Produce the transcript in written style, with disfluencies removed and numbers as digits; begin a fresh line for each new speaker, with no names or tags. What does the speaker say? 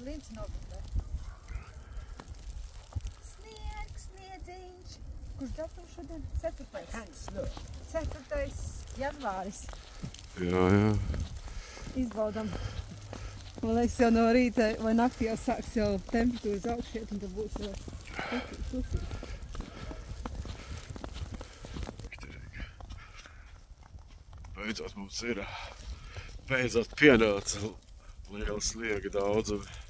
līdz novembrē. Sniedziņš. Kurš datums šodien? 4. janvāris.
Jā.
Izbaudam. Man liekas, jau no rīta vai naktī jau sāks jau temperatūras augšiet, un tad būs jau klusīt.
Beidzot mums ir, beidzot pienāca liela sniega daudzumi.